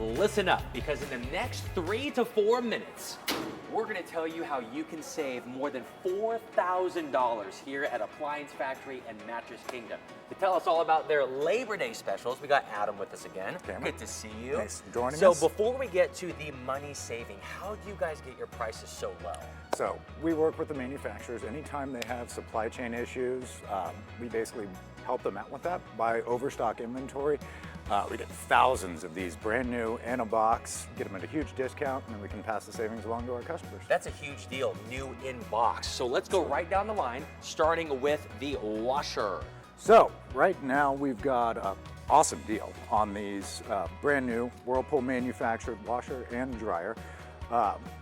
listen up, because in the next 3 to 4 minutes, we're going to tell you how you can save more than $4,000 here at Appliance Factory and Mattress Kingdom. To tell us all about their Labor Day specials, we got Adam with us again. Good to see you. Thanks for joining us. So before we get to the money saving, how do you guys get your prices so low? So we work with the manufacturers. Anytime they have supply chain issues, we basically help them out with that by overstock inventory. We get thousands of these brand new in a box, get them at a huge discount, and then we can pass the savings along to our customers. That's a huge deal, new in box. So let's go right down the line, starting with the washer. So right now we've got an awesome deal on these brand new Whirlpool manufactured washer and dryer.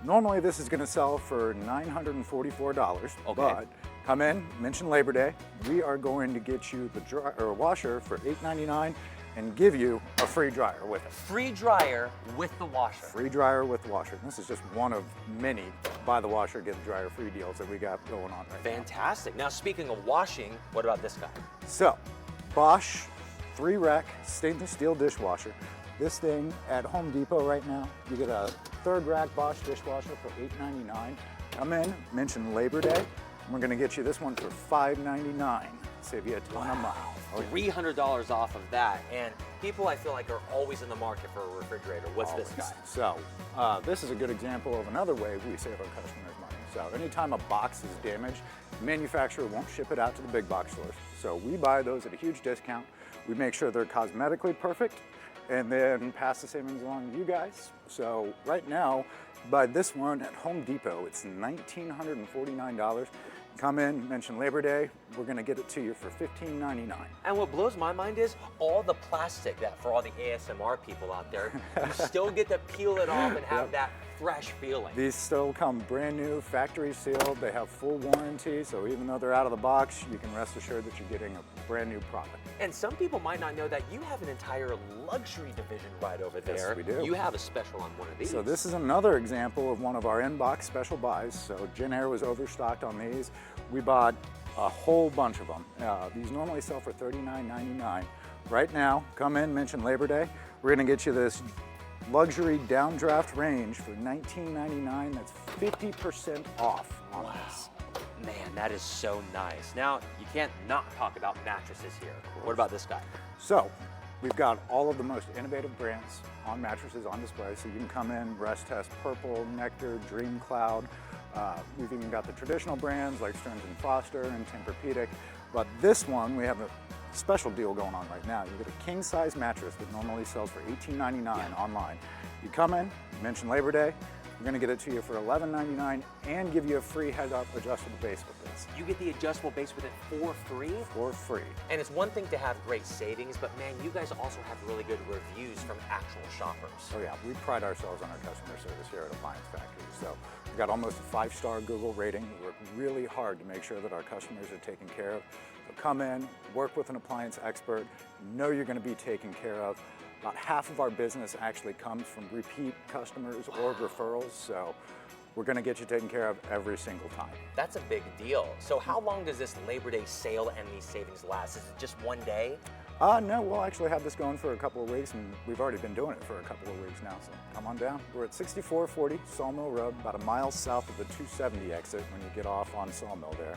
Normally this is going to sell for $944, but come in, mention Labor Day. We are going to get you the washer for $899 and give you a free dryer with it. Free dryer with the washer. Free dryer with the washer. This is just one of many buy the washer, get the dryer free deals that we got going on right now. Fantastic. Now speaking of washing, what about this guy? So, Bosch 3-rack stainless steel dishwasher. This thing at Home Depot right now, you get a 3rd rack Bosch dishwasher for $899. Come in, mention Labor Day, and we're gonna get you this one for $599. Save you a ton of money. $300 off of that. And people, I feel like, are always in the market for a refrigerator. What's this guy? So this is a good example of another way we save our customers money. So anytime a box is damaged, the manufacturer won't ship it out to the big box stores. So we buy those at a huge discount. We make sure they're cosmetically perfect and then pass the savings along to you guys. So right now, buy this one at Home Depot, it's $1,949. Come in, mention Labor Day, we're gonna get it to you for $1599. And what blows my mind is all the plastic that for all the ASMR people out there, you still get to peel it off and have that fresh feeling. These still come brand new, factory sealed, they have full warranty, so even though they're out of the box, you can rest assured that you're getting a brand new product. And some people might not know that you have an entire luxury division right over there. Yes, we do. You have a special on one of these. So this is another example of one of our in-box special buys. So Jen was overstocked on these. We bought a whole bunch of them. These normally sell for $39.99. Right now, come in, mention Labor Day. We're gonna get you this luxury downdraft range for $19.99. That's 50% off on this. Man, that is so nice. Now, you can't not talk about mattresses here. What about this guy? So, we've got all of the most innovative brands on mattresses on display. So you can come in, rest test Purple, Nectar, Dream Cloud. We've even got the traditional brands like Stearns & Foster and Tempur-Pedic. But this one, we have a special deal going on right now. You get a king size mattress that normally sells for $1899 online. You come in, mention Labor Day, we're gonna get it to you for $11.99 and give you a free head-up adjustable base with this. You get the adjustable base with it for free? For free. And it's one thing to have great savings, but man, you guys also have really good reviews from actual shoppers. Oh yeah, we pride ourselves on our customer service here at Appliance Factory. So we've got almost a 5-star Google rating. We work really hard to make sure that our customers are taken care of. So come in, work with an appliance expert, know you're gonna be taken care of. About half of our business actually comes from repeat customers or referrals, so we're gonna get you taken care of every single time. That's a big deal. So how long does this Labor Day sale and these savings last? Is it just one day? No, we'll actually have this going for a couple of weeks, and we've already been doing it for a couple of weeks now, so come on down. We're at 6440 Sawmill Road, about a mile south of the 270 exit when you get off on Sawmill there.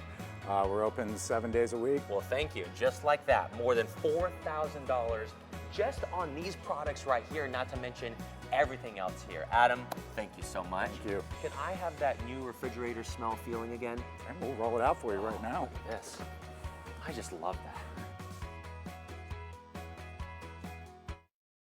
We're open 7 days a week. Well, thank you. Just like that, more than $4,000 just on these products right here, not to mention everything else here. Adam, thank you so much. Thank you. Can I have that new refrigerator smell feeling again? And we'll roll it out for you right now. Yes. I just love that.